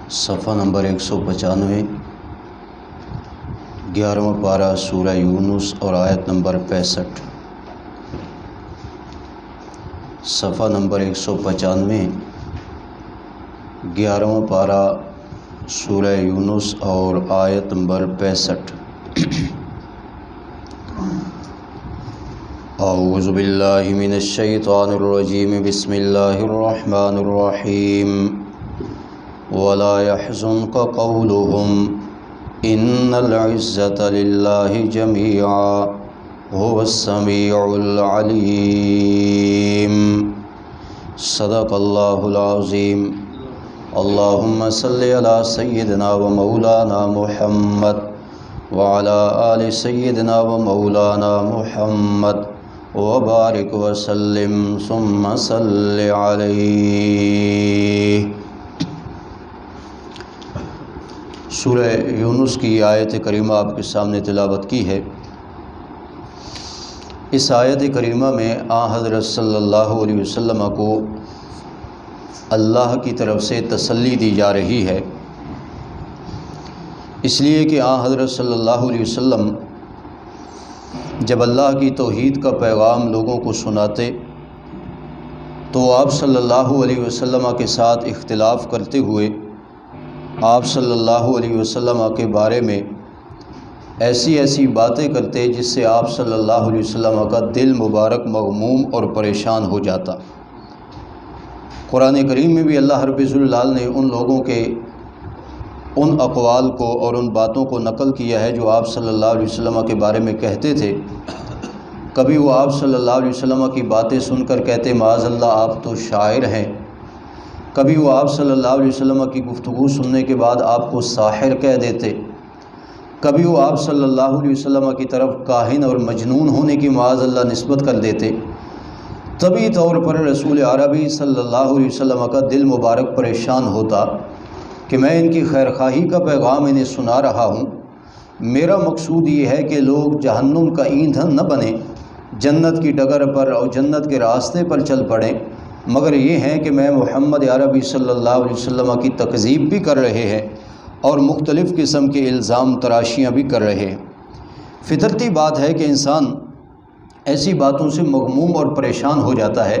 صفحہ نمبر 195، 11واں پارہ سورہ یونس اور آیت نمبر 65۔ صفحہ نمبر 195، 11واں پارہ سورہ یونس اور آیت نمبر 65۔ اعوذ باللہ من الشیطان الرجیم، بسم اللہ الرحمن الرحیم۔ ولا يحزنك قولهم ان العزة للہ جميعا هو السمیع العلیم۔ صدق اللہ العظیم۔ اللہم صل علی سیدنا و مولانا محمد وعلی آل سیدنا و مولانا محمد وبارک وسلم ثم صل علیہ۔ سورہ یونس کی آیت کریمہ آپ کے سامنے تلاوت کی ہے۔ اس آیت کریمہ میں حضرت صلی اللہ علیہ وسلم کو اللہ کی طرف سے تسلی دی جا رہی ہے، اس لیے کہ حضرت صلی اللہ علیہ وسلم جب اللہ کی توحید کا پیغام لوگوں کو سناتے تو آپ صلی اللہ علیہ وسلم کے ساتھ اختلاف کرتے ہوئے آپ صلی اللہ علیہ وسلم کے بارے میں ایسی باتیں کرتے جس سے آپ صلی اللہ علیہ وسلم کا دل مبارک مغموم اور پریشان ہو جاتا۔ قرآن کریم میں بھی اللہ رب الجلال نے ان لوگوں کے ان اقوال کو اور ان باتوں کو نقل کیا ہے جو آپ صلی اللہ علیہ وسلم کے بارے میں کہتے تھے۔ کبھی وہ آپ صلی اللہ علیہ وسلم کی باتیں سن کر کہتے معاذ اللہ آپ تو شاعر ہیں، کبھی وہ آپ صلی اللہ علیہ وسلم کی گفتگو سننے کے بعد آپ کو ساحر کہہ دیتے، کبھی وہ آپ صلی اللہ علیہ وسلم کی طرف کاہن اور مجنون ہونے کی معاذ اللہ نسبت کر دیتے۔ طبی طور پر رسول عربی صلی اللہ علیہ وسلم کا دل مبارک پریشان ہوتا کہ میں ان کی خیرخواہی کا پیغام انہیں سنا رہا ہوں، میرا مقصود یہ ہے کہ لوگ جہنم کا ایندھن نہ بنیں، جنت کی ڈگر پر اور جنت کے راستے پر چل پڑیں، مگر یہ ہے کہ میں محمد عربی صلی اللہ علیہ وسلم کی تکذیب بھی کر رہے ہیں اور مختلف قسم کے الزام تراشیاں بھی کر رہے ہیں۔ فطرتی بات ہے کہ انسان ایسی باتوں سے مغموم اور پریشان ہو جاتا ہے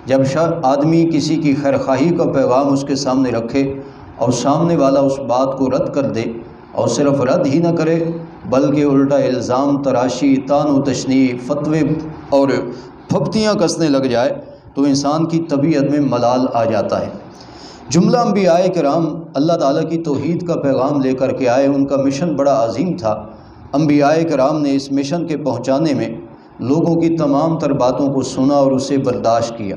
جب آدمی کسی کی خیرخواہی کا پیغام اس کے سامنے رکھے اور سامنے والا اس بات کو رد کر دے، اور صرف رد ہی نہ کرے بلکہ الٹا الزام تراشی، طعن و تشنیع، فتوے اور پھپتیاں کسنے لگ جائے تو انسان کی طبیعت میں ملال آ جاتا ہے۔ جملہ انبیاء کرام اللہ تعالیٰ کی توحید کا پیغام لے کر کے آئے، ان کا مشن بڑا عظیم تھا۔ انبیاء کرام نے اس مشن کے پہنچانے میں لوگوں کی تمام تر باتوں کو سنا اور اسے برداشت کیا۔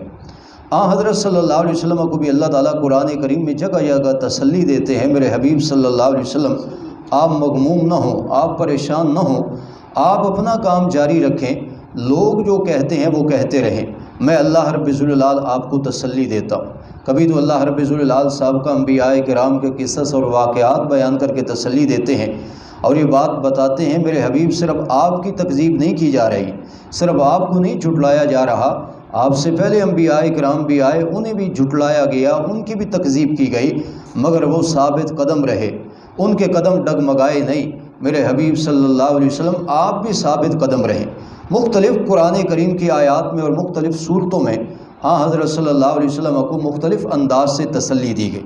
حضرت صلی اللہ علیہ وسلم کو بھی اللہ تعالیٰ قرآن کریم میں جگہ جگہ تسلی دیتے ہیں، میرے حبیب صلی اللہ علیہ وسلم آپ مغموم نہ ہوں، آپ پریشان نہ ہوں، آپ اپنا کام جاری رکھیں، لوگ جو کہتے ہیں وہ کہتے رہیں، میں اللہ رب الجلال آپ کو تسلی دیتا ہوں۔ کبھی تو اللہ رب الجلال صاحب کا انبیاء کرام کے قصص اور واقعات بیان کر کے تسلی دیتے ہیں اور یہ بات بتاتے ہیں میرے حبیب صرف آپ کی تکذیب نہیں کی جا رہی، صرف آپ کو نہیں جھٹلایا جا رہا، آپ سے پہلے انبیاء کرام بھی آئے، انہیں بھی جھٹلایا گیا، ان کی بھی تکذیب کی گئی، مگر وہ ثابت قدم رہے، ان کے قدم ڈگمگائے نہیں۔ میرے حبیب صلی اللہ علیہ وسلم آپ بھی ثابت قدم رہیں۔ مختلف قرآن کریم کی آیات میں اور مختلف صورتوں میں حضرت صلی اللہ علیہ وسلم کو مختلف انداز سے تسلی دی گئی،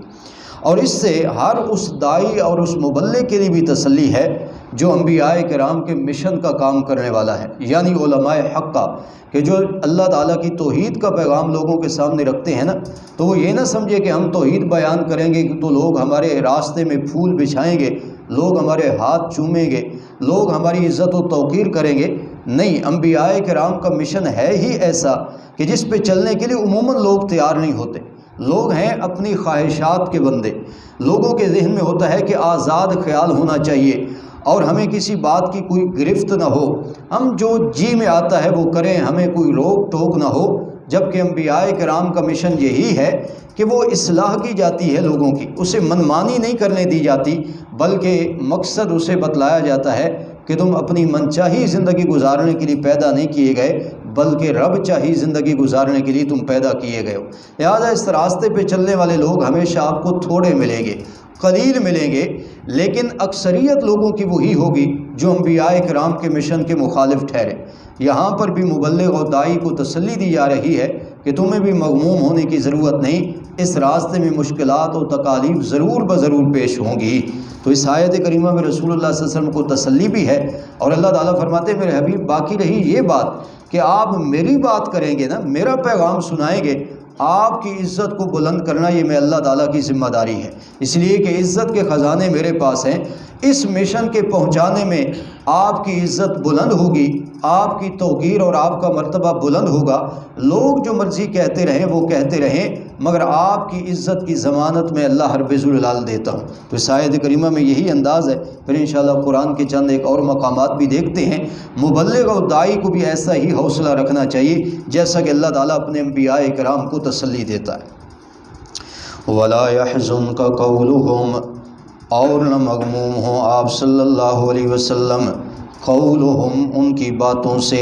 اور اس سے ہر اس داعی اور اس مبلغ کے لیے بھی تسلی ہے جو انبیاء کرام کے مشن کا کام کرنے والا ہے، یعنی علماء حق کا، کہ جو اللہ تعالیٰ کی توحید کا پیغام لوگوں کے سامنے رکھتے ہیں نا، تو وہ یہ نہ سمجھے کہ ہم توحید بیان کریں گے تو لوگ ہمارے راستے میں پھول بچھائیں گے، لوگ ہمارے ہاتھ چومیں گے، لوگ ہماری عزت و توقیر کریں گے۔ نہیں، انبیاء کرام کا مشن ہے ہی ایسا کہ جس پہ چلنے کے لیے عموماً لوگ تیار نہیں ہوتے۔ لوگ ہیں اپنی خواہشات کے بندے، لوگوں کے ذہن میں ہوتا ہے کہ آزاد خیال ہونا چاہیے اور ہمیں کسی بات کی کوئی گرفت نہ ہو، ہم جو جی میں آتا ہے وہ کریں، ہمیں کوئی روک ٹوک نہ ہو، جبکہ انبیاء کرام کا مشن یہی ہے کہ وہ اصلاح کی جاتی ہے لوگوں کی، اسے منمانی نہیں کرنے دی جاتی، بلکہ مقصد اسے بتلایا جاتا ہے کہ تم اپنی منچاہی زندگی گزارنے کے لیے پیدا نہیں کیے گئے، بلکہ رب چاہی زندگی گزارنے کے لیے تم پیدا کیے گئے ہو۔ لہٰذا اس راستے پہ چلنے والے لوگ ہمیشہ آپ کو تھوڑے ملیں گے، قلیل ملیں گے، لیکن اکثریت لوگوں کی وہی ہوگی جو انبیاء کرام کے مشن کے مخالف ٹھہرے۔ یہاں پر بھی مبلغ اور داعی کو تسلی دی جا رہی ہے کہ تمہیں بھی مغموم ہونے کی ضرورت نہیں، اس راستے میں مشکلات اور تکالیف ضرور بضرور پیش ہوں گی۔ تو اس آیت کریمہ میں رسول اللہ صلی اللہ علیہ وسلم کو تسلی بھی ہے، اور اللہ تعالیٰ فرماتے ہیں میرے حبیب باقی رہی یہ بات کہ آپ میری بات کریں گے نا، میرا پیغام سنائیں گے، آپ کی عزت کو بلند کرنا یہ میں اللہ تعالیٰ کی ذمہ داری ہے، اس لیے کہ عزت کے خزانے میرے پاس ہیں۔ اس مشن کے پہنچانے میں آپ کی عزت بلند ہوگی، آپ کی توقیر اور آپ کا مرتبہ بلند ہوگا۔ لوگ جو مرضی کہتے رہیں وہ کہتے رہیں، مگر آپ کی عزت کی ضمانت میں اللہ رب ذوالجلال دیتا ہوں۔ تو اس آیت کریمہ میں یہی انداز ہے۔ پھر انشاءاللہ قرآن کے چند ایک اور مقامات بھی دیکھتے ہیں۔ مبلغ اور داعی کو بھی ایسا ہی حوصلہ رکھنا چاہیے جیسا کہ اللہ تعالیٰ اپنے انبیاء کرام کو تسلی دیتا ہے۔ وَلَا يَحْزُنْكَ قَوْلُهُمْ، اور نہ مغموم ہوں آپ صلی اللہ علیہ وسلم، قولہم، ان کی باتوں سے۔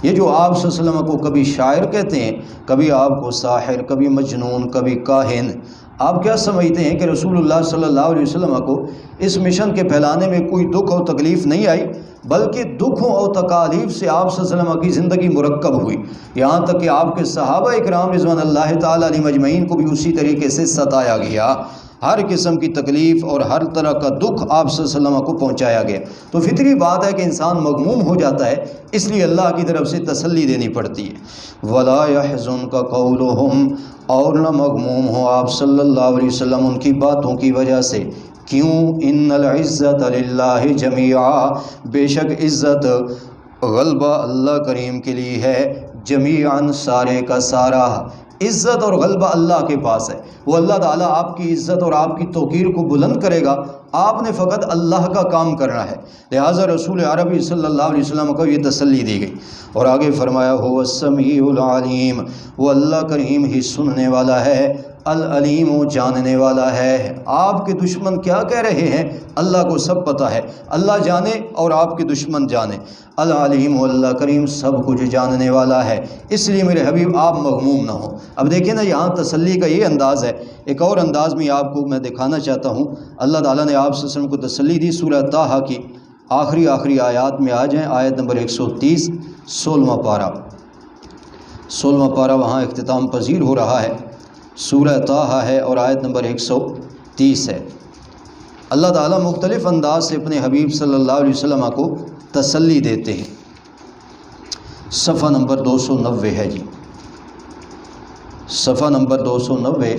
یہ جو آپ صلی اللہ علیہ وسلم کو کبھی شاعر کہتے ہیں، کبھی آپ کو ساحر، کبھی مجنون، کبھی کاہن، آپ کیا سمجھتے ہیں کہ رسول اللہ صلی اللہ علیہ وسلم کو اس مشن کے پھیلانے میں کوئی دکھ اور تکلیف نہیں آئی؟ بلکہ دکھوں اور تکالیف سے آپ صلی اللہ علیہ وسلم کی زندگی مرکب ہوئی، یہاں تک کہ آپ کے صحابہ اکرام رضوان اللہ تعالیٰ علیہ مجمعین کو بھی اسی طریقے سے ستایا گیا۔ ہر قسم کی تکلیف اور ہر طرح کا دکھ آپ صلی اللہ علیہ وسلم کو پہنچایا گیا۔ تو فطری بات ہے کہ انسان مغموم ہو جاتا ہے، اس لیے اللہ کی طرف سے تسلی دینی پڑتی ہے۔ وَلَا يَحْزُنْكَ قَوْلُهُمْ، اور نہ مغموم ہو آپ صلی اللہ علیہ وسلم ان کی باتوں کی وجہ سے۔ کیوں؟ ان العزت للہ جمیعا، بے شک عزت غلبہ اللہ کریم کے لیے ہے، جمیعاً سارے کا سارا۔ عزت اور غلبہ اللہ کے پاس ہے، وہ اللہ تعالیٰ آپ کی عزت اور آپ کی توقیر کو بلند کرے گا، آپ نے فقط اللہ کا کام کرنا ہے۔ لہٰذا رسول عربی صلی اللہ علیہ وسلم کو یہ تسلی دی گئی، اور آگے فرمایا هو السمیع العلیم، وہ اللہ کریم ہی سننے والا ہے، العلیم و جاننے والا ہے۔ آپ کے دشمن کیا کہہ رہے ہیں اللہ کو سب پتہ ہے، اللہ جانے اور آپ کے دشمن جانے۔ العلیم و اللہ کریم سب کچھ جاننے والا ہے، اس لیے میرے حبیب آپ مغموم نہ ہوں۔ اب دیکھیں نا، یہاں تسلی کا یہ انداز ہے۔ ایک اور انداز میں آپ کو میں دکھانا چاہتا ہوں۔ اللہ تعالیٰ نے آپ صلی اللہ علیہ وسلم کو تسلی دی۔ سورہ طٰہٰ کی آخری آیات میں آ جائیں، آیت نمبر 130، 16واں پارہ وہاں اختتام پذیر ہو رہا ہے۔ سورہ طٰہٰ ہے اور آیت نمبر 130 ہے۔ اللہ تعالیٰ مختلف انداز سے اپنے حبیب صلی اللہ علیہ وسلم کو تسلی دیتے ہیں۔ صفحہ نمبر 290 ہے جی، صفحہ نمبر 290،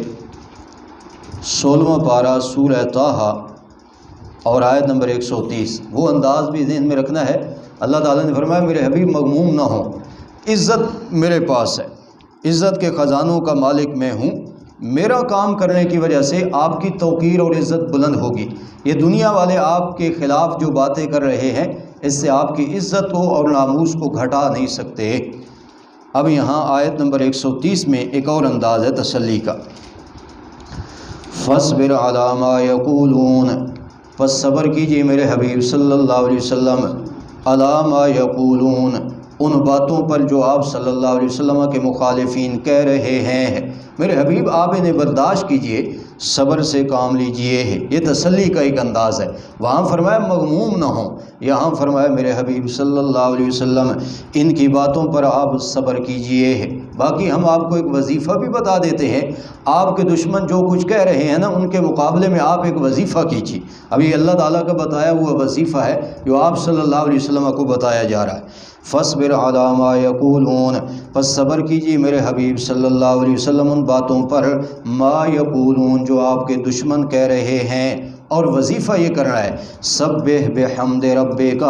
16واں پارہ سورہ طٰہٰ اور آیت نمبر 130۔ وہ انداز بھی ذہن میں رکھنا ہے۔ اللہ تعالیٰ نے فرمایا میرے حبیب مغموم نہ ہوں، عزت میرے پاس ہے، عزت کے خزانوں کا مالک میں ہوں، میرا کام کرنے کی وجہ سے آپ کی توقیر اور عزت بلند ہوگی۔ یہ دنیا والے آپ کے خلاف جو باتیں کر رہے ہیں، اس سے آپ کی عزت کو اور ناموس کو گھٹا نہیں سکتے۔ اب یہاں آیت نمبر 130 میں ایک اور انداز ہے تسلی کا۔ فَاصْبِرْ عَلَىٰ مَا يَقُولُونَ، پس صبر کیجیے میرے حبیب صلی اللہ علیہ وسلم، عَلَىٰ مَا يَقُولُونَ، ان باتوں پر جو آپ صلی اللہ علیہ وسلم کے مخالفین کہہ رہے ہیں۔ میرے حبیب آپ انہیں برداشت کیجئے، صبر سے کام لیجئے۔ یہ تسلی کا ایک انداز ہے۔ وہاں فرمایا مغموم نہ ہوں، یہاں فرمایا میرے حبیب صلی اللہ علیہ وسلم ان کی باتوں پر آپ صبر کیجئے۔ باقی ہم آپ کو ایک وظیفہ بھی بتا دیتے ہیں، آپ کے دشمن جو کچھ کہہ رہے ہیں نا، ان کے مقابلے میں آپ ایک وظیفہ کیجیے۔ ابھی اللہ تعالیٰ کا بتایا ہوا وظیفہ ہے جو آپ صلی اللہ علیہ وسلم کو بتایا جا رہا ہے۔ فَاصْبِرْ عَلَىٰ مَا يَقُولُونَ، پس صبر کیجیے میرے حبیب صلی اللہ علیہ وسلم ان باتوں پر، ما یقولون، جو آپ کے دشمن کہہ رہے ہیں۔ اور وظیفہ یہ کرنا ہے، سبح بحمد ربک،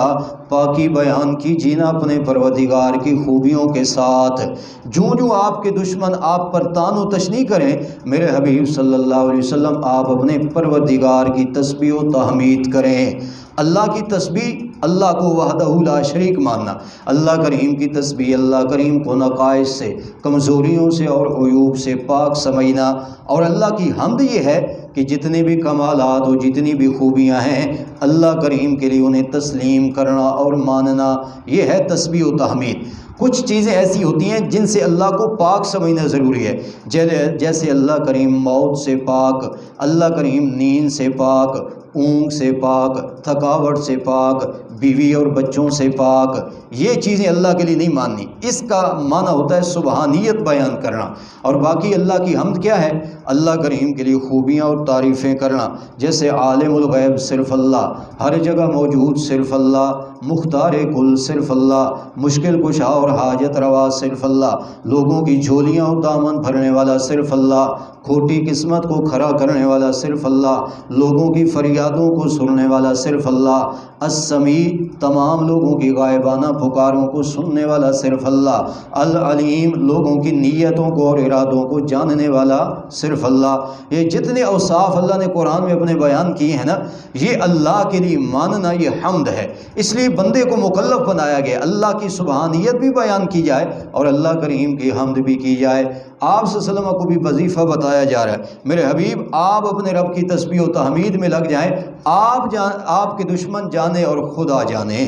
پاکی بیان کیجیے نا اپنے پروردگار کی خوبیوں کے ساتھ۔ جو آپ کے دشمن آپ پر طعن و تشنیع کریں، میرے حبیب صلی اللہ علیہ وسلم آپ اپنے پروردگار کی تسبیح و تحمید کریں۔ اللہ کی تسبیح، اللہ کو وحدہ لا شریک ماننا، اللہ کریم کی تسبیح، اللہ کریم کو نقائص سے، کمزوریوں سے اور عیوب سے پاک سمجھنا، اور اللہ کی حمد یہ ہے کہ جتنے بھی کمالات اور جتنی بھی خوبیاں ہیں اللہ کریم کے لیے انہیں تسلیم کرنا اور ماننا، یہ ہے تسبیح و تحمید۔ کچھ چیزیں ایسی ہوتی ہیں جن سے اللہ کو پاک سمجھنا ضروری ہے، جیسے اللہ کریم موت سے پاک، اللہ کریم نیند سے پاک، اونگ سے پاک، تھکاوٹ سے پاک، بیوی اور بچوں سے پاک۔ یہ چیزیں اللہ کے لیے نہیں ماننی۔ اس کا معنی ہوتا ہے سبحانیت بیان کرنا۔ اور باقی اللہ کی حمد کیا ہے؟ اللہ کریم کے لیے خوبیاں اور تعریفیں کرنا، جیسے عالم الغیب صرف اللہ، ہر جگہ موجود صرف اللہ، مختار کل صرف اللہ، مشکل کشا اور حاجت روا صرف اللہ، لوگوں کی جھولیاں اور دامن بھرنے والا صرف اللہ، کھوٹی قسمت کو کھڑا کرنے والا صرف اللہ، لوگوں کی فریادوں کو سننے والا صرف اللہ، السمیع تمام لوگوں کی غائبانہ پکاروں کو سننے والا صرف اللہ، العلیم لوگوں کی نیتوں کو اور ارادوں کو جاننے والا صرف اللہ۔ یہ جتنے اوصاف اللہ نے قرآن میں اپنے بیان کیے ہیں نا، یہ اللہ کے لیے ماننا یہ حمد ہے۔ اس لیے بندے کو مکلف بنایا گیا اللہ کی سبحانیت بھی بیان کی جائے اور اللہ کریم کی حمد بھی کی جائے۔ آپ صلی اللہ علیہ وسلم کو بھی وظیفہ بتایا جا رہا ہے، میرے حبیب آپ اپنے رب کی تسبیح و تحمید میں لگ جائیں، آپ کے دشمن جانے اور خدا جانے۔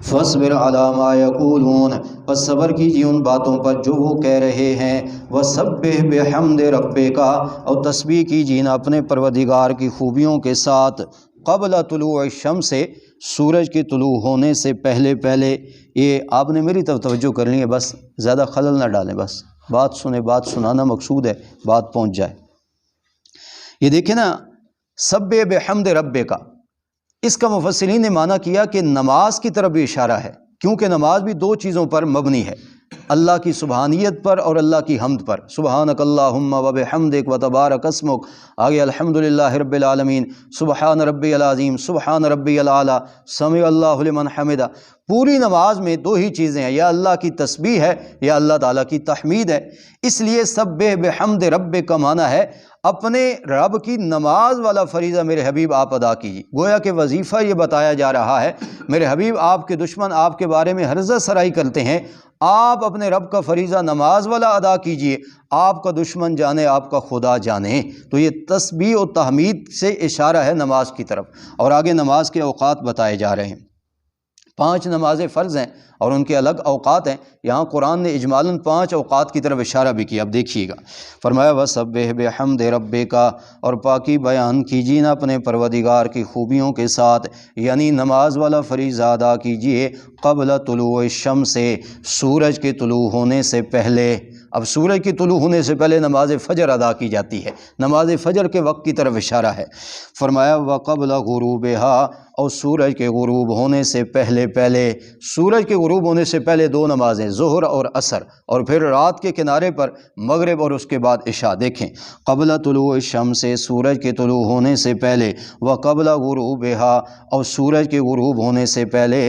فاصبر علی ما یقولون، پس صبر کیجیے ان باتوں پر جو وہ کہہ رہے ہیں، وسبح بحمد ربک، اور تسبیح کیجیے نا اپنے پروردگار کی خوبیوں کے ساتھ، قبل طلوع الشمس سے، سورج کے طلوع ہونے سے پہلے پہلے۔ یہ آپ نے میری طرف توجہ کرنی ہے، بس زیادہ خلل نہ ڈالیں، بس بات سنیں، بات سنانا مقصود ہے، بات پہنچ جائے۔ یہ دیکھیں نا، سبح بحمد ربک، اس کا مفسرین نے معنی کیا کہ نماز کی طرف بھی اشارہ ہے، کیونکہ نماز بھی دو چیزوں پر مبنی ہے، اللہ کی سبحانیت پر اور اللہ کی حمد پر۔ سبحانک اللہم و بحمدک و تبارک اسمک، آگے الحمدللہ رب العالمین، سبحان ربی العظیم، سبحان ربی العالی، سمع اللہ لمن حمدہ۔ پوری نماز میں دو ہی چیزیں ہیں، یا اللہ کی تسبیح ہے یا اللہ تعالیٰ کی تحمید ہے۔ اس لیے سبح بحمد ربک کا معنی ہے اپنے رب کی نماز والا فریضہ میرے حبیب آپ ادا کیجیے۔ گویا کہ وظیفہ یہ بتایا جا رہا ہے، میرے حبیب آپ کے دشمن آپ کے بارے میں ہرزہ سرائی کرتے ہیں، آپ اپنے رب کا فریضہ نماز والا ادا کیجئے، آپ کا دشمن جانے آپ کا خدا جانے۔ تو یہ تسبیح و تحمید سے اشارہ ہے نماز کی طرف۔ اور آگے نماز کے اوقات بتائے جا رہے ہیں۔ 5 نمازیں فرض ہیں اور ان کے الگ اوقات ہیں۔ یہاں قرآن نے اجمالاً 5 اوقات کی طرف اشارہ بھی کیا۔ اب دیکھیے گا، فرمایا وَسَبِّحْ بِحَمْدِ رَبِّكَ، اور پاکی بیان کیجیے نا اپنے پروردگار کی خوبیوں کے ساتھ، یعنی نماز والا فریضہ ادا کیجیے قبل طلوع الشمس، سورج کے طلوع ہونے سے پہلے۔ اب سورج کی طلوع ہونے سے پہلے نماز فجر ادا کی جاتی ہے، نماز فجر کے وقت کی طرف اشارہ ہے۔ فرمایا وَقَبْلَ غُرُوبِهَا، اور سورج کے غروب ہونے سے پہلے سورج کے غروب ہونے سے پہلے 2 نمازیں، ظہر اور عصر، اور پھر رات کے کنارے پر مغرب اور اس کے بعد عشاء۔ دیکھیں، قبل طلوع الشمس، سورج کے طلوع ہونے سے پہلے، وقبل غروبها، اور سورج کے غروب ہونے سے پہلے،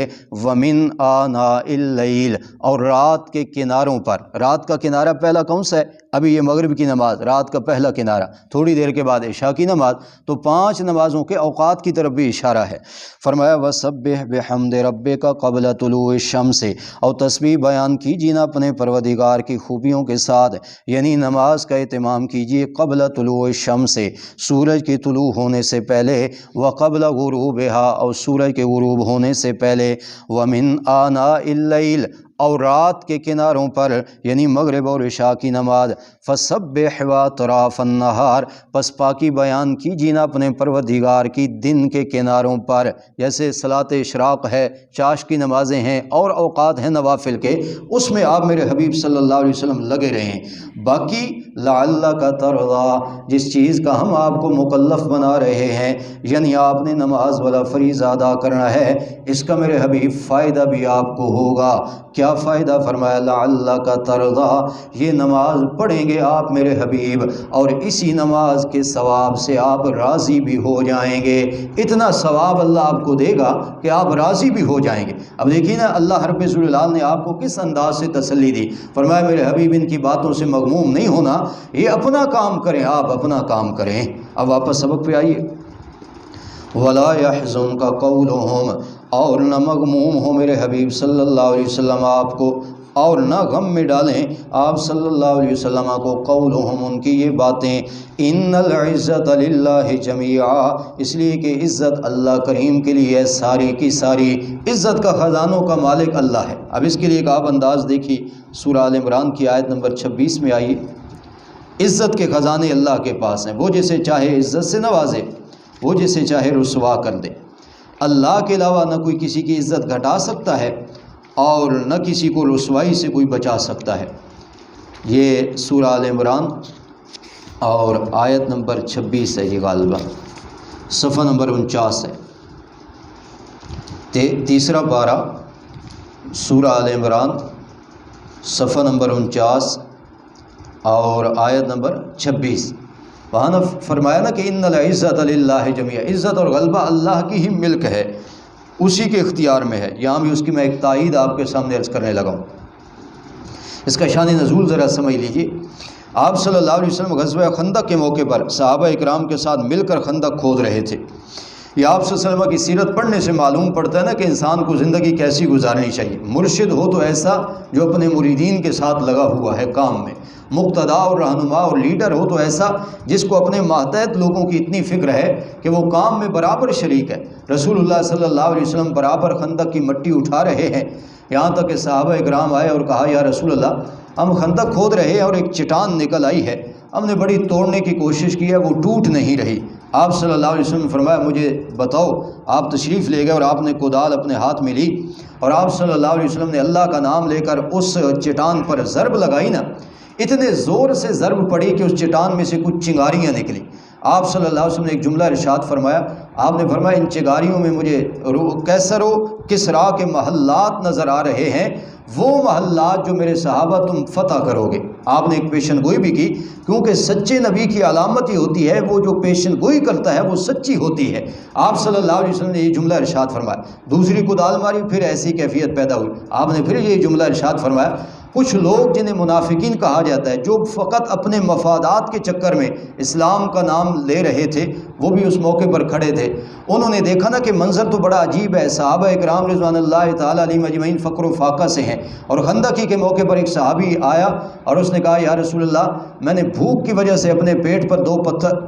ومن آناء اللیل، اور رات کے کناروں پر۔ رات کا کنارہ پہلا کون سا ہے؟ ابھی یہ مغرب کی نماز، رات کا پہلا کنارہ، تھوڑی دیر کے بعد عشاء کی نماز۔ تو 5 نمازوں کے اوقات کی طرف بھی اشارہ ہے۔ فرمایا وَسَبِّحْ بِحَمْدِ رَبِّكَ قَبْلَ طُلُوعِ الشَّمْسِ، اور تسبیح بیان کیجیے نا اپنے پروردگار کی خوبیوں کے ساتھ، یعنی نماز کا اہتمام کیجیے قبل طلوع الشمس، سورج کے طلوع ہونے سے پہلے، وقبل غروبها، اور سورج کے غروب ہونے سے پہلے، ومن آناء اللیل، اور رات کے کناروں پر، یعنی مغرب اور عشاء کی نماز۔ فسبح واطراف النہار، پس پاکی بیان کیجیے نا اپنے پروردگار کی دن کے کناروں پر، جیسے صلاۃ اشراق ہے، چاش کی نمازیں ہیں، اور اوقات ہیں نوافل کے، اس میں آپ میرے حبیب صلی اللہ علیہ وسلم لگے رہیں۔ باقی لعلک ترضی، جس چیز کا ہم آپ کو مکلف بنا رہے ہیں، یعنی آپ نے نماز والا فریضہ ادا کرنا ہے، اس کا میرے حبیب فائدہ بھی آپ کو ہوگا۔ کیا فائدہ؟ فرمایا لعلک ترضی، یہ نماز پڑھیں گے آپ میرے حبیب، اور اسی نماز کے ثواب سے آپ راضی بھی ہو جائیں گے۔ اتنا ثواب اللہ آپ کو دے گا کہ آپ راضی بھی ہو جائیں گے۔ اب دیکھیے نا، اللہ رب العزت نے آپ کو کس انداز سے تسلی دی۔ فرمایا میرے حبیب ان کی باتوں سے مغموم نہیں ہونا، یہ اپنا کام کریں، آپ اپنا کام کریں۔ اب واپس سبق پہ آئیے۔ وَلَا يَحْزُنْكَ قَوْلُهُمْ، اور نہ مغموم ہو میرے حبیب صلی اللہ علیہ وسلم آپ کو اور نہ غم میں ڈالیں آپ صلی اللہ علیہ وسلم کو قولہم ان کی یہ باتیں ان العزت للہ جمیعا اس لیے کہ عزت اللہ کریم کے لیے ہے ساری کی ساری عزت کا خزانوں کا مالک اللہ ہے۔ اب اس کے لیے ایک آپ انداز دیکھیے سورہ آل عمران کی آیت نمبر 26 میں آئیے۔ عزت کے خزانے اللہ کے پاس ہیں، وہ جسے چاہے عزت سے نوازے وہ جسے چاہے رسوا کر دے۔ اللہ کے علاوہ نہ کوئی کسی کی عزت گھٹا سکتا ہے اور نہ کسی کو رسوائی سے کوئی بچا سکتا ہے۔ یہ سورہ آل عمران اور آیت نمبر 26 ہے، یہ غالباً صفحہ نمبر 49 ہے۔ تیسرا پارہ سورہ آل عمران صفحہ نمبر 49 اور آیت نمبر 26، وہاں نے فرمایا نا کہ ان العزت للہ جمیعا، عزت اور غلبہ اللہ کی ہی ملک ہے، اسی کے اختیار میں ہے۔ یہاں بھی اس کی میں ایک تائید آپ کے سامنے عرض کرنے لگا ہوں۔ اس کا شان نزول ذرا سمجھ لیجیے۔ آپ صلی اللہ علیہ وسلم غزوہ خندق کے موقع پر صحابہ اکرام کے ساتھ مل کر خندق کھود رہے تھے۔ یہ آپ صلی اللہ علیہ وسلم کی سیرت پڑھنے سے معلوم پڑتا ہے نا کہ انسان کو زندگی کیسی گزارنی چاہیے۔ مرشد ہو تو ایسا جو اپنے مریدین کے ساتھ لگا ہوا ہے کام میں، مقتدا اور رہنما اور لیڈر ہو تو ایسا جس کو اپنے ماتحت لوگوں کی اتنی فکر ہے کہ وہ کام میں برابر شریک ہے۔ رسول اللہ صلی اللہ علیہ وسلم برابر خندق کی مٹی اٹھا رہے ہیں، یہاں تک کہ صحابہ اکرام آئے اور کہا یا رسول اللہ ہم خندق کھود رہے ہیں اور ایک چٹان نکل آئی ہے، ہم نے بڑی توڑنے کی کوشش کی ہے، وہ ٹوٹ نہیں رہی۔ آپ صلی اللہ علیہ وسلم نے فرمایا مجھے بتاؤ۔ آپ تشریف لے گئے اور آپ نے کدال اپنے ہاتھ میں لی اور آپ صلی اللہ علیہ وسلم نے اللہ کا نام لے کر اس چٹان پر ضرب لگائی نا، اتنے زور سے ضرب پڑی کہ اس چٹان میں سے کچھ چنگاریاں نکلی۔ آپ صلی اللہ علیہ وسلم نے ایک جملہ ارشاد فرمایا، آپ نے فرمایا ان چنگاریوں میں مجھے کیسر و کسرا کے محلات نظر آ رہے ہیں، وہ محلات جو میرے صحابہ تم فتح کرو گے۔ آپ نے ایک پیشن گوئی بھی کی، کیونکہ سچے نبی کی علامت ہی ہوتی ہے وہ جو پیشن گوئی کرتا ہے وہ سچی ہوتی ہے۔ آپ صلی اللہ علیہ وسلم نے یہ جملہ ارشاد فرمایا، دوسری کدال ماری، پھر ایسی کیفیت پیدا ہوئی، آپ نے پھر یہ جملہ ارشاد فرمایا کچھ لوگ جنہیں منافقین کہا جاتا ہے، جو فقط اپنے مفادات کے چکر میں اسلام کا نام لے رہے تھے، وہ بھی اس موقع پر کھڑے تھے۔ انہوں نے دیکھا نا کہ منظر تو بڑا عجیب ہے، صحابہ اکرام رضوان اللہ تعالیٰ علیہم اجمعین فقر و فاقہ سے ہیں، اور خندقی کے موقع پر ایک صحابی آیا اور اس نے کہا یا رسول اللہ میں نے بھوک کی وجہ سے اپنے پیٹ پر 2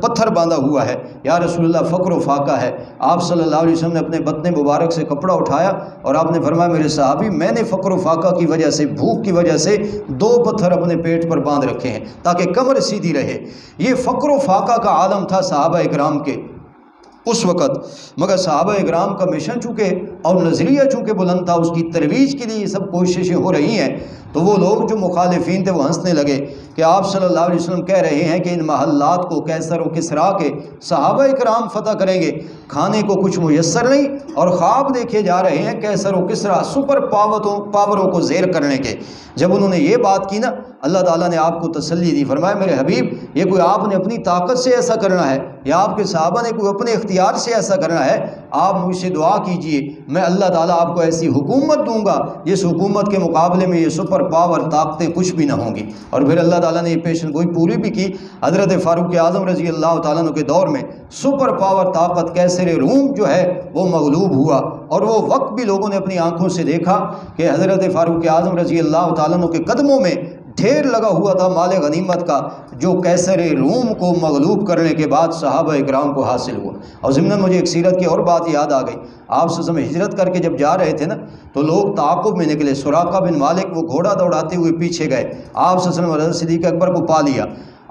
پتھر باندھا ہوا ہے، یا رسول اللہ فقر و فاقہ ہے۔ آپ صلی اللہ علیہ وسلم نے اپنے بطن مبارک سے کپڑا اٹھایا اور آپ نے فرمایا میرے صحابی میں نے فقر و فاقہ کی وجہ سے، بھوک کی وجہ سے 2 پتھر اپنے پیٹ پر باندھ رکھے ہیں تاکہ کمر سیدھی رہے۔ یہ فقر و فاقہ کا عالم تھا صحابہ اکرام کے اس وقت، مگر صحابہ اکرام کا مشن چونکہ اور نظریہ چونکہ بلند تھا، اس کی ترویج کے لیے یہ سب کوششیں ہو رہی ہیں، تو وہ لوگ جو مخالفین تھے وہ ہنسنے لگے کہ آپ صلی اللہ علیہ وسلم کہہ رہے ہیں کہ ان محلات کو کیسر و کسرا کے صحابہ اکرام فتح کریں گے، کھانے کو کچھ میسر نہیں اور خواب دیکھے جا رہے ہیں کیسر و کسرا سپر پاوروں کو زیر کرنے کے۔ جب انہوں نے یہ بات کی نا، اللہ تعالیٰ نے آپ کو تسلی دی، فرمایا میرے حبیب یہ کوئی آپ نے اپنی طاقت سے ایسا کرنا ہے یا آپ کے صحابہ نے کوئی اپنے اختیار سے ایسا کرنا ہے، آپ مجھ سے دعا کیجئے، میں اللہ تعالیٰ آپ کو ایسی حکومت دوں گا جس حکومت کے مقابلے میں یہ سپر پاور طاقتیں کچھ بھی نہ ہوں گی۔ اور پھر اللہ تعالیٰ نے یہ پیشن گوئی پوری بھی کی۔ حضرت فاروق اعظم رضی اللہ تعالیٰ عنہ کے دور میں سپر پاور طاقت کیسر روم جو ہے وہ مغلوب ہوا، اور وہ وقت بھی لوگوں نے اپنی آنکھوں سے دیکھا کہ حضرت فاروق اعظم رضی اللہ تعالیٰ عنہ کے قدموں میں ڈھیر لگا ہوا تھا مال غنیمت کا، جو کیسر روم کو مغلوب کرنے کے بعد صحابہ اکرام کو حاصل ہوا۔ اور ضمن مجھے ایک سیرت کی اور بات یاد آ گئی، آپ صلی اللہ علیہ وسلم ہجرت کر کے جب جا رہے تھے نا تو لوگ تعاقب میں نکلے، سراقہ بن مالک وہ گھوڑا دوڑاتے ہوئے پیچھے گئے، آپ صلی اللہ علیہ وسلم حضرت صدیق اکبر کو پا لیا۔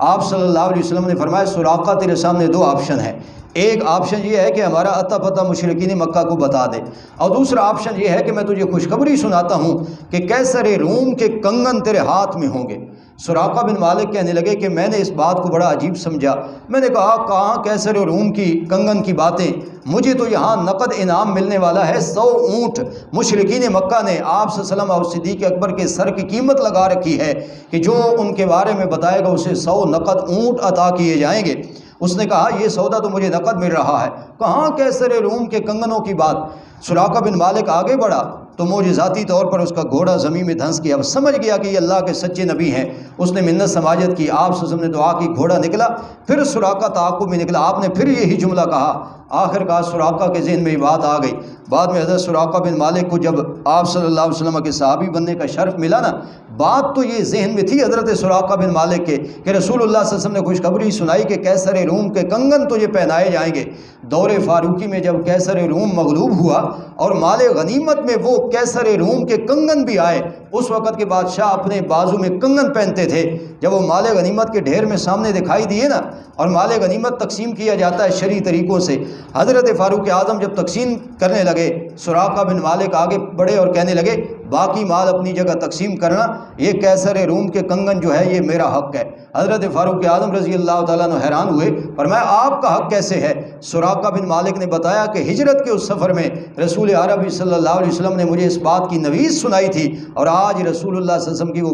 آپ صلی اللہ علیہ وسلم نے فرمایا سراقہ تیرے سامنے 2 آپشن ہیں، ایک آپشن یہ ہے کہ ہمارا عطا پتہ مشرکین مکہ کو بتا دے، اور دوسرا آپشن یہ ہے کہ میں تجھے خوشخبری سناتا ہوں کہ کیسر روم کے کنگن تیرے ہاتھ میں ہوں گے۔ سراقہ بن مالک کہنے لگے کہ میں نے اس بات کو بڑا عجیب سمجھا، میں نے کہا کہاں کیسر روم کی کنگن کی باتیں، مجھے تو یہاں نقد انعام ملنے والا ہے 100 اونٹ۔ مشرکین مکہ نے آپ صلی اللہ علیہ وسلم اور صدیق اکبر کے سر کی قیمت لگا رکھی ہے کہ جو ان کے بارے میں بتائے گا اسے 100 نقد اونٹ عطا کیے جائیں گے۔ اس نے کہا یہ سودا تو مجھے نقد مل رہا ہے، کہاں کیسر روم کے کنگنوں کی بات۔ سراقہ بن مالک آگے بڑھا تو معجزاتی طور پر اس کا گھوڑا زمین میں دھنس گیا۔ اب سمجھ گیا کہ یہ اللہ کے سچے نبی ہیں، اس نے منت سماجت کی، آپ صلی اللہ علیہ وسلم نے دعا کی، گھوڑا نکلا۔ پھر سراقہ تعاقب میں نکلا، آپ نے پھر یہی جملہ کہا۔ آخر کار سراقہ کے ذہن میں یہ بات آ گئی۔ بعد میں حضرت سراقہ بن مالک کو جب آپ صلی اللہ علیہ وسلم کے صحابی بننے کا شرف ملا نا، بات تو یہ ذہن میں تھی حضرت سراقہ بن مالک کے کہ رسول اللہ صلی اللہ علیہ وسلم نے خوشخبری سنائی کہ کیسر روم کے کنگن تجھے پہنائے جائیں گے۔ دور فاروقی میں جب کیسر روم مغلوب ہوا اور مال غنیمت میں وہ کیسر روم کے کنگن بھی آئے، اس وقت کے بادشاہ اپنے بازو میں کنگن پہنتے تھے۔ جب وہ مال غنیمت کے ڈھیر میں سامنے دکھائی دیے نا، اور مال غنیمت تقسیم کیا جاتا ہے شرعی طریقوں سے، حضرت فاروق اعظم جب تقسیم کرنے لگے، سراقہ بن مالک آگے بڑھے اور کہنے لگے باقی مال اپنی جگہ تقسیم کرنا، یہ کیسر روم کے کنگن جو ہے یہ میرا حق ہے۔ حضرت فاروق اعظم رضی اللہ تعالیٰ عنہ حیران ہوئے، فرمایا آپ کا حق کیسے ہے؟ سراقہ بن مالک نے بتایا کہ ہجرت کے اس سفر میں رسول عربی صلی اللہ علیہ وسلم نے مجھے اس بات کی نویز سنائی تھی، اور آج رسول اللہ صلی اللہ علیہ وسلم کی وہ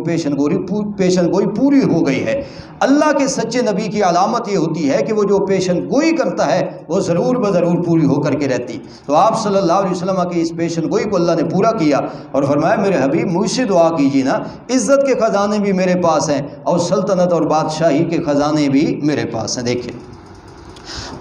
پیشن گوئی پوری ہو گئی ہے۔ اللہ کے سچے نبی کی علامت یہ ہوتی ہے کہ وہ جو پیشن گوئی کرتا ہے وہ ضرور بضرور پوری ہو کر کے رہتی۔ تو آپ صلی اللہ علیہ وسلم کی اس پیشن گوئی کو اللہ نے پورا کیا، اور فرمایا میرے حبیب مجھ سے دعا کیجیے نا، عزت کے خزانے بھی میرے پاس ہیں اور سلطنت اور بادشاہی کے خزانے بھی میرے پاس ہیں۔ دیکھیں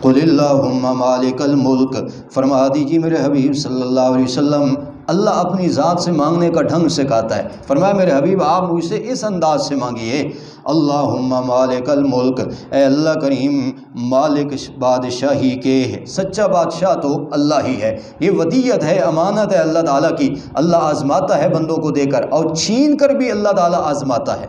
قل اللہم مالک الملک، فرما دیجیے میرے حبیب صلی اللہ علیہ وسلم، اللہ اپنی ذات سے مانگنے کا ڈھنگ سکھاتا ہے۔ فرمایا میرے حبیب آپ مجھ سے اس انداز سے مانگیے، اللہم مالک الملک، اے اللہ کریم مالک بادشاہی کے، سچا بادشاہ تو اللہ ہی ہے، یہ ودیت ہے، امانت ہے اللہ تعالیٰ کی، اللہ آزماتا ہے بندوں کو دے کر اور چھین کر بھی اللہ تعالیٰ آزماتا ہے۔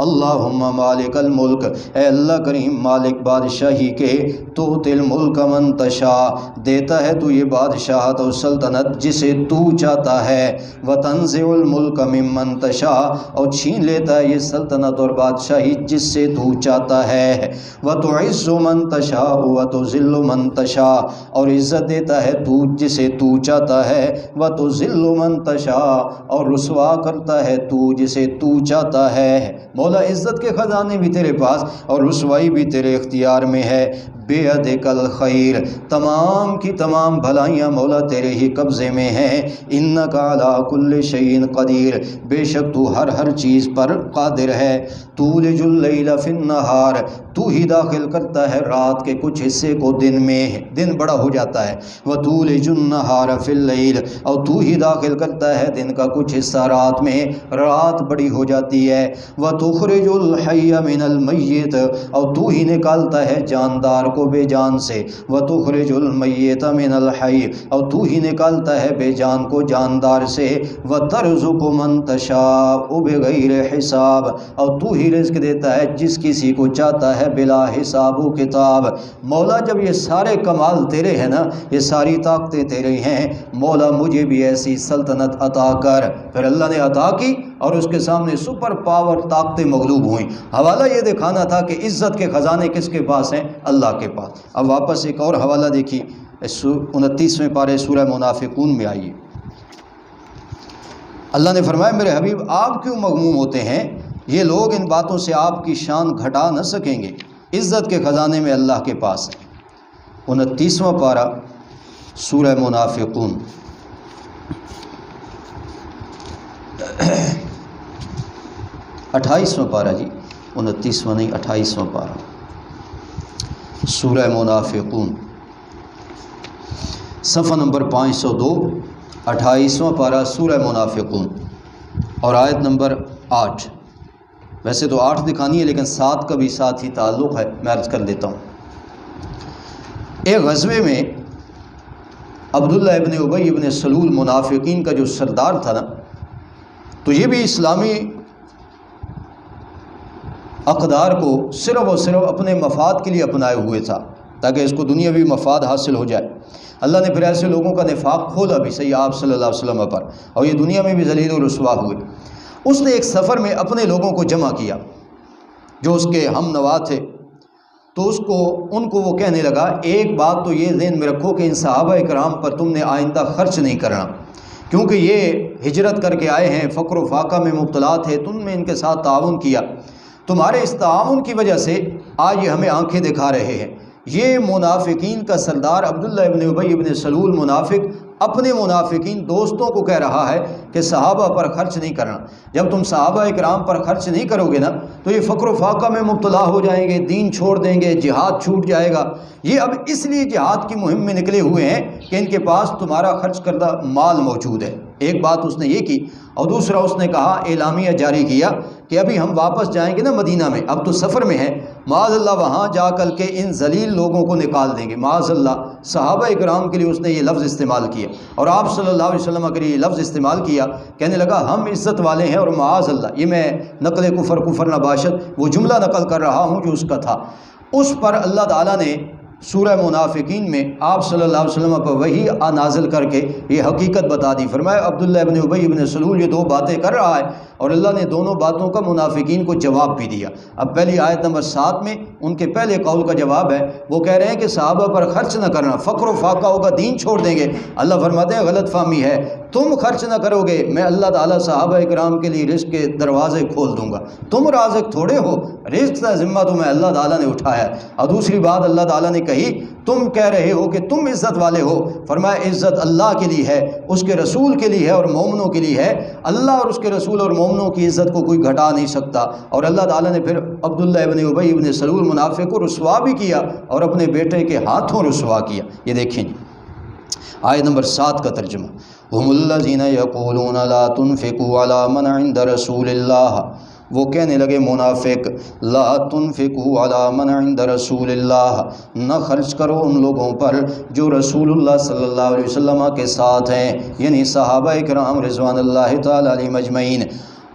اللہم مالک الملک، اے اللہ کریم مالک بادشاہی کے، تو تل ملک من تشاء، دیتا ہے تو یہ بادشاہت اور سلطنت جسے تو چاہتا ہے، وتنزع الملک ممن تشاء، اور چھین لیتا ہے یہ سلطنت اور بادشاہی جس سے تو چاہتا ہے، وتعز من تشاء وتذل من تشاء، اور عزت دیتا ہے تو جسے تو چاہتا ہے، وتذل من تشاء، اور رسوا کرتا ہے تو جسے تو چاہتا ہے۔ مولا عزت کے خزانے بھی تیرے پاس اور رسوائی بھی تیرے اختیار میں ہے۔ بیدک الخیر، تمام کی تمام بھلائیاں مولا تیرے ہی قبضے میں ہیں۔ انک علی کل شیء قدیر، بے شک تو ہر چیز پر قادر ہے۔ تولج اللیل فی النہار، تو ہی داخل کرتا ہے رات کے کچھ حصے کو دن میں، دن بڑا ہو جاتا ہے۔ وتولج النہار فی اللیل، اور تو ہی داخل کرتا ہے دن کا کچھ حصہ رات میں، رات بڑی ہو جاتی ہے۔ وتخرج الحی من المیت، اور تو ہی نکالتا ہے جاندار کو بے جان سے۔ وتخرج المیت من الحی، اور تو ہی نکالتا ہے بے جان کو جاندار سے۔ وترزق من تشاء بغیر حساب، اور تو ہی رزق دیتا ہے جس کسی کو چاہتا ہے بلا حساب و کتاب۔ مولا جب یہ سارے کمال تیرے ہیں نا، یہ ساری طاقتیں تیرے ہیں، مولا مجھے بھی ایسی سلطنت عطا کر۔ پھر اللہ نے عطا کی اور اس کے سامنے سپر پاور طاقتیں مغلوب ہوئیں۔ حوالہ یہ دکھانا تھا کہ عزت کے خزانے کس کے پاس ہیں؟ اللہ کے پاس۔ اب واپس ایک اور حوالہ دیکھیے، 29ویں پارے سورہ منافقون میں آئیے۔ اللہ نے فرمایا میرے حبیب آپ کیوں مغموم ہوتے ہیں؟ یہ لوگ ان باتوں سے آپ کی شان گھٹا نہ سکیں گے، عزت کے خزانے میں اللہ کے پاس ہے۔ 29واں پارہ سورہ منافقون، 28واں پارہ جی، 29واں نہیں 28واں پارہ سورہ منافقون، صفحہ نمبر 502، 28واں پارہ سورہ منافقون اور آیت نمبر 8۔ ویسے تو 8 دکھانی ہے لیکن 7 کا بھی ساتھ ہی تعلق ہے، میں عرض کر دیتا ہوں۔ ایک غزوے میں عبداللہ ابن ابی ابن سلول منافقین کا جو سردار تھا نا، تو یہ بھی اسلامی اقدار کو صرف اور صرف اپنے مفاد کے لیے اپنائے ہوئے تھا تاکہ اس کو دنیاوی مفاد حاصل ہو جائے۔ اللہ نے پھر ایسے لوگوں کا نفاق کھولا بھی صحیح آپ صلی اللہ علیہ وسلم پر، اور یہ دنیا میں بھی ذلیل و رسوا ہوئے۔ اس نے ایک سفر میں اپنے لوگوں کو جمع کیا جو اس کے ہم نوا تھے، تو ان کو وہ کہنے لگا ایک بات تو یہ ذہن میں رکھو کہ ان صحابہ کرام پر تم نے آئندہ خرچ نہیں کرنا، کیونکہ یہ ہجرت کر کے آئے ہیں، فقر و فاقہ میں مبتلا تھے، تم نے ان کے ساتھ تعاون کیا، تمہارے اس تعاون کی وجہ سے آج یہ ہمیں آنکھیں دکھا رہے ہیں، یہ منافقین کا سردار عبداللہ ابن ابی ابن سلول منافق اپنے منافقین دوستوں کو کہہ رہا ہے کہ صحابہ پر خرچ نہیں کرنا. جب تم صحابہ اکرام پر خرچ نہیں کرو گے نا تو یہ فقر و فاقہ میں مبتلا ہو جائیں گے، دین چھوڑ دیں گے، جہاد چھوٹ جائے گا. یہ اب اس لیے جہاد کی مہم میں نکلے ہوئے ہیں کہ ان کے پاس تمہارا خرچ کردہ مال موجود ہے. ایک بات اس نے یہ کی، اور دوسرا اس نے کہا، اعلامیہ جاری کیا کہ ابھی ہم واپس جائیں گے نا مدینہ میں، اب تو سفر میں ہیں، معاذ اللہ وہاں جا کر کے ان ذلیل لوگوں کو نکال دیں گے. معاذ اللہ صحابہ اکرام کے لیے اس نے یہ لفظ استعمال کیا، اور آپ صلی اللہ علیہ وسلم کے لیے یہ لفظ استعمال کیا. کہنے لگا ہم عزت والے ہیں، اور معاذ اللہ، یہ میں نقل کفر نباشت وہ جملہ نقل کر رہا ہوں جو اس کا تھا. اس پر اللہ تعالیٰ نے سورہ منافقین میں آپ صلی اللہ علیہ وسلم پر وحی نازل کر کے یہ حقیقت بتا دی. فرمایا عبداللہ ابن ابی ابن سلول یہ دو باتیں کر رہا ہے، اور اللہ نے دونوں باتوں کا منافقین کو جواب بھی دیا. اب پہلی آیت نمبر 7 میں ان کے پہلے قول کا جواب ہے. وہ کہہ رہے ہیں کہ صحابہ پر خرچ نہ کرنا، فقر و فاقہ ہوگا، دین چھوڑ دیں گے. اللہ فرماتے ہیں غلط فہمی ہے، تم خرچ نہ کرو گے، میں اللہ تعالیٰ صحابہ اکرام کے لیے رزق کے دروازے کھول دوں گا. تم رازق تھوڑے ہو، رزق کا ذمہ تمہیں اللہ تعالیٰ نے اٹھایا. اور دوسری بات اللہ تعالیٰ نے کہی، تم کہہ رہے ہو کہ تم عزت والے ہو. فرمایا عزت اللہ کے لیے ہے، اس کے رسول کے لیے ہے، اور مومنوں کے لیے ہے. اللہ اور اس کے رسول اور مومنوں کی عزت کو کوئی گھٹا نہیں سکتا. اور اللہ تعالیٰ نے پھر عبداللہ ابن ابی ابن سلول منافق کو رسوا بھی کیا اور اپنے بیٹے کے ہاتھوں رسوا کیا. یہ دیکھیں آیت نمبر 7 کا ترجمہ، ہم الذین یقولون لا تنفقوا علی من عند رسول اللہ. وہ کہنے لگے منافق، لا تنفقوا علی من عند رسول اللہ، نہ خرچ کرو ان لوگوں پر جو رسول اللہ صلی اللہ علیہ وسلم کے ساتھ ہیں، یعنی صحابہ اکرام رضوان اللہ تعالی علیہم اجمعین.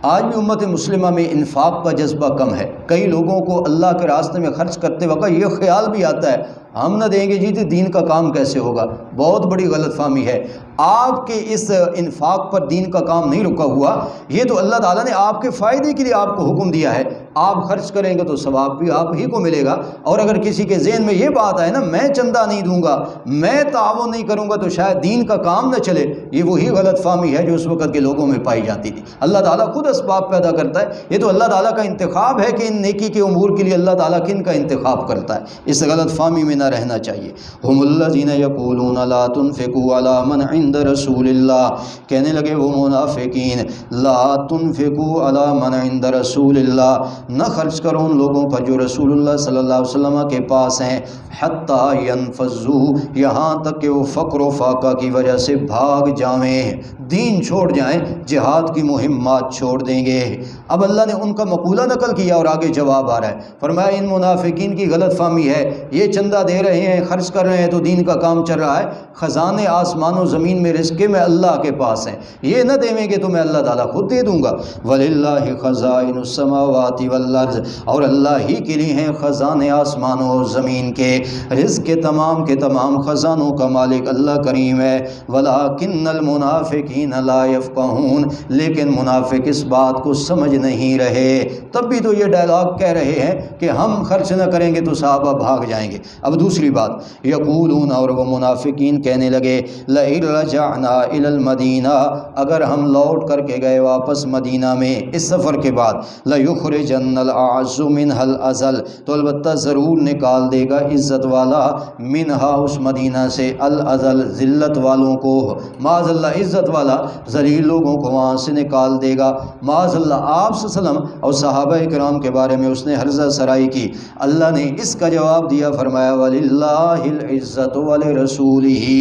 آج بھی امت مسلمہ میں انفاق کا جذبہ کم ہے. کئی لوگوں کو اللہ کے راستے میں خرچ کرتے وقت یہ خیال بھی آتا ہے ہم نہ دیں گے جی تو دین کا کام کیسے ہوگا. بہت بڑی غلط فہمی ہے. آپ کے اس انفاق پر دین کا کام نہیں رکا ہوا. یہ تو اللہ تعالیٰ نے آپ کے فائدے کے لیے آپ کو حکم دیا ہے. آپ خرچ کریں گے تو ثواب بھی آپ ہی کو ملے گا. اور اگر کسی کے ذہن میں یہ بات آئے نا میں چندہ نہیں دوں گا، میں تعاون نہیں کروں گا تو شاید دین کا کام نہ چلے، یہ وہی غلط فہمی ہے جو اس وقت کے لوگوں میں پائی جاتی تھی. اللہ تعالیٰ خود اسباب پیدا کرتا ہے. یہ تو اللہ تعالیٰ کا انتخاب ہے کہ ان نیکی کے امور کے لیے اللہ تعالیٰ کن کا انتخاب کرتا ہے. اس غلط فہمی میں نہ رہنا چاہیے. ہم الذین یقولون لا تنفقوا علی من عند رسول اللہ، کہنے لگے وہ منافقین، لا تنفقوا علی من عند رسول اللہ، نہ خرچ کرو ان لوگوں پر جو رسول اللہ صلی اللہ علیہ وسلم کے پاس ہیں، حتی ینفضوا، یہاں تک کہ وہ فقر و فاقہ کی وجہ سے بھاگ جائیں، دین چھوڑ جائیں، جہاد کی مہمات چھوڑ دیں گے. اب اللہ نے ان کا مقولہ نقل کیا اور آگے جواب آ رہا ہے. فرمایا ان منافقین کی غلط فہمی ہے، یہ چندہ دے رہے ہیں، خرچ کر رہے ہیں تو دین کا کام چل رہا ہے. خزانے آسمان و زمین میں رزق میں اللہ کے پاس ہیں، یہ نہ دیں گے تو میں اللہ تعالیٰ خود دے دوں گا. وَلِلَّهِ خَزَائِنُ السَّمَاوَاتِ وَالْأَرْضِ، اور اللہ ہی کے لیے ہیں خزانے آسمانوں اور زمین کے. رزق کے تمام خزانوں کا مالک اللہ کریم ہے. وَلَكِنَّ الْمُنَافِقِينَ لَا يَفْقَهُونَ، لیکن منافق اس بات کو سمجھ نہیں رہے. تب بھی تو یہ ڈائلاگ کہہ رہے ہیں کہ ہم خرچ نہ کریں گے تو صحابہ بھاگ جائیں گے. اب دوسری بات، یقولون، اور وہ منافقین کہنے لگے، لَئِن رَجَعْنَا إِلَى الْمَدِينَةِ، اگر ہم لوٹ کر کے گئے واپس مدینہ میں اس سفر کے بعد، لَيُخْرِجَنَّ الْأَعَزُّ مِنْهَا الْأَذَلَّ، تو البتہ ضرور نکال دے گا عزت والا، منہا اس مدینہ سے، الأذل ذلت والوں کو، معاذ اللہ عزت والا ذلیل لوگوں کو وہاں سے نکال دے گا. معاذ اللہ آپ صلی اللہ علیہ وسلم اور صحابہ کرام کے بارے میں اس نے ہرزہ سرائی کی. اللہ نے اس کا جواب دیا، فرمایا وَلِلَّهِ الْعِزَّةُ وَلِرَسُولِهِ،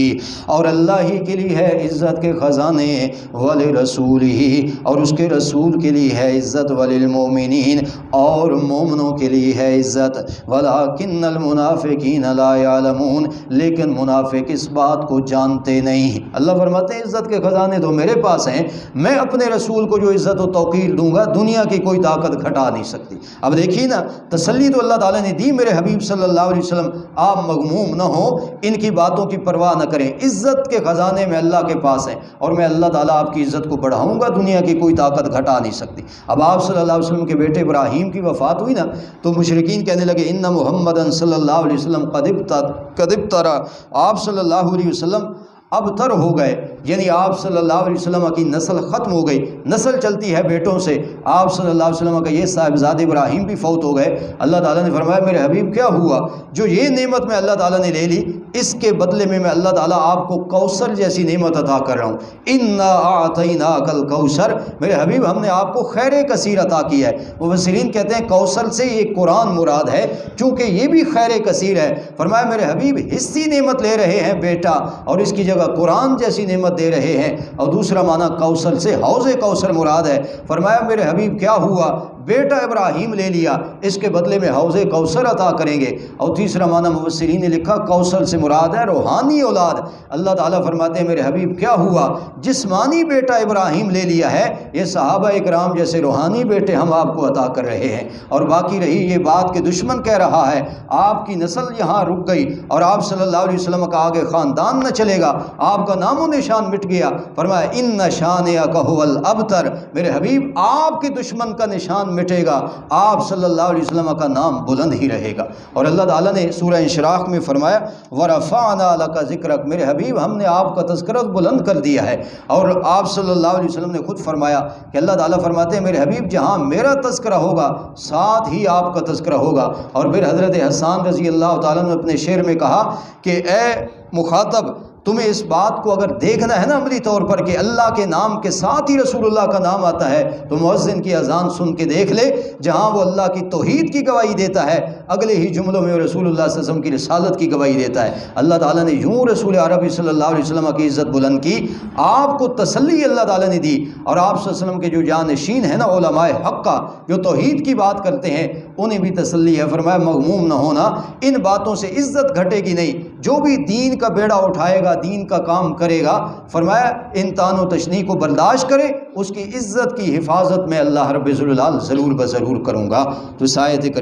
اور اللہ ہی کے لیے ہے عزت کے خزانے، وَلِرَسُولِهِ، اور اس کے رسول کے لیے ہے عزت، وَلِلْمُؤْمِنِينَ، اور مومنوں کے لیے ہے عزت. وَلَكِنَّ الْمُنَافِقِينَ لَا يَعْلَمُونَ، لیکن منافق اس بات کو جانتے نہیں. اللہ فرماتے ہیں عزت کے خزانے تو میرے پاس ہیں، میں اپنے رسول کو جو عزت و توقیر دوں گا دنیا کی کوئی طاقت گھٹا نہیں سکتی. اب دیکھیے نا، تسلی تو اللہ تعالیٰ نے دی میرے حبیب صلی اللہ علیہ وسلم، آپ مغموم نہ ہوں، ان کی باتوں کی پرواہ نہ کریں. عزت کے خزانے میں اللہ کے پاس ہیں، اور میں اللہ تعالیٰ آپ کی عزت کو بڑھاؤں گا، دنیا کی کوئی طاقت گھٹا نہیں سکتی. اب آپ صلی اللہ علیہ وسلم کے بیٹے ابراہیم کی وفات ہوئی نا، تو مشرکین کہنے لگے ان محمدً صلی اللہ علیہ وسلم قد ابترا، آپ صلی اللہ علیہ وسلم ابتر ہو گئے، یعنی آپ صلی اللہ علیہ وسلم کی نسل ختم ہو گئی، نسل چلتی ہے بیٹوں سے۔ آپ صلی اللہ علیہ وسلم کا یہ صاحبزاد ابراہیم بھی فوت ہو گئے۔ اللہ تعالیٰ نے فرمایا میرے حبیب کیا ہوا؟ جو یہ نعمت میں اللہ تعالیٰ نے لے لی، اس کے بدلے میں اللہ تعالیٰ آپ کو کوثر جیسی نعمت عطا کر رہا ہوں۔ انا اعطیناک الکوثر، میرے حبیب ہم نے آپ کو خیر کثیر عطا کیا ہے۔ مفسرین کہتے ہیں کوثر سے یہ قرآن مراد ہے، چونکہ یہ بھی خیر کثیر ہے۔ فرمایا میرے حبیب حصی نعمت لے رہے ہیں بیٹا، اور اس کی جگہ قرآن جیسی نعمت دے رہے ہیں۔ اور دوسرا معنی کوثر سے حوض کوثر مراد ہے۔ فرمایا میرے حبیب کیا ہوا؟ بیٹا ابراہیم لے لیا، اس کے بدلے میں حوض کوثر عطا کریں گے۔ اور تیسرا معنی مفسرین نے لکھا کوثر سے مراد ہے روحانی اولاد۔ اللہ تعالیٰ فرماتے ہیں میرے حبیب کیا ہوا؟ جسمانی بیٹا ابراہیم لے لیا ہے، یہ صحابہ اکرام جیسے روحانی بیٹے ہم آپ کو عطا کر رہے ہیں۔ اور باقی رہی یہ بات کہ دشمن کہہ رہا ہے آپ کی نسل یہاں رک گئی اور آپ صلی اللہ علیہ وسلم کا آگے خاندان نہ چلے گا، آپ کا نام و نشان مٹ گیا۔ فرمایا ان شانئک ھو الابتر، میرے حبیب آپ کے دشمن کا نشان مٹے گا، آپ صلی اللہ علیہ وسلم کا نام بلند ہی رہے گا۔ اور اللہ تعالیٰ نے سورہ انشراح میں فرمایا وَرَفَعْنَا لَكَ ذِكْرَكَ، میرے حبیب ہم نے آپ کا تذکرہ بلند کر دیا ہے۔ اور آپ صلی اللہ علیہ وسلم نے خود فرمایا کہ اللہ تعالیٰ فرماتے ہیں میرے حبیب جہاں میرا تذکرہ ہوگا ساتھ ہی آپ کا تذکرہ ہوگا۔ اور پھر حضرت حسان رضی اللہ تعالیٰ نے اپنے شعر میں کہا کہ اے مخاطب، تمہیں اس بات کو اگر دیکھنا ہے نا عملی طور پر کہ اللہ کے نام کے ساتھ ہی رسول اللہ کا نام آتا ہے، تو مؤذن کی اذان سن کے دیکھ لے، جہاں وہ اللہ کی توحید کی گواہی دیتا ہے اگلے ہی جملوں میں رسول اللہ صلی اللہ علیہ وسلم کی رسالت کی گواہی دیتا ہے۔ اللہ تعالیٰ نے یوں رسول عربی صلی اللہ علیہ وسلم کی عزت بلند کی، آپ کو تسلی اللہ تعالیٰ نے دی۔ اور آپ صلی اللہ علیہ وسلم کے جو جانشین ہیں نا علماء حق کا، جو توحید کی بات کرتے ہیں، انہیں بھی تسلی ہے۔ فرمایا مغموم نہ ہونا، ان باتوں سے عزت گھٹے گی نہیں، جو بھی دین کا بیڑا اٹھائے گا، دین کا کام کرے گا، فرمایا ان طعن و تشنیع کو برداشت کرے، اس کی عزت کی حفاظت میں اللہ رب الجلال ضرور بضرور کروں گا۔ تو آیت کریم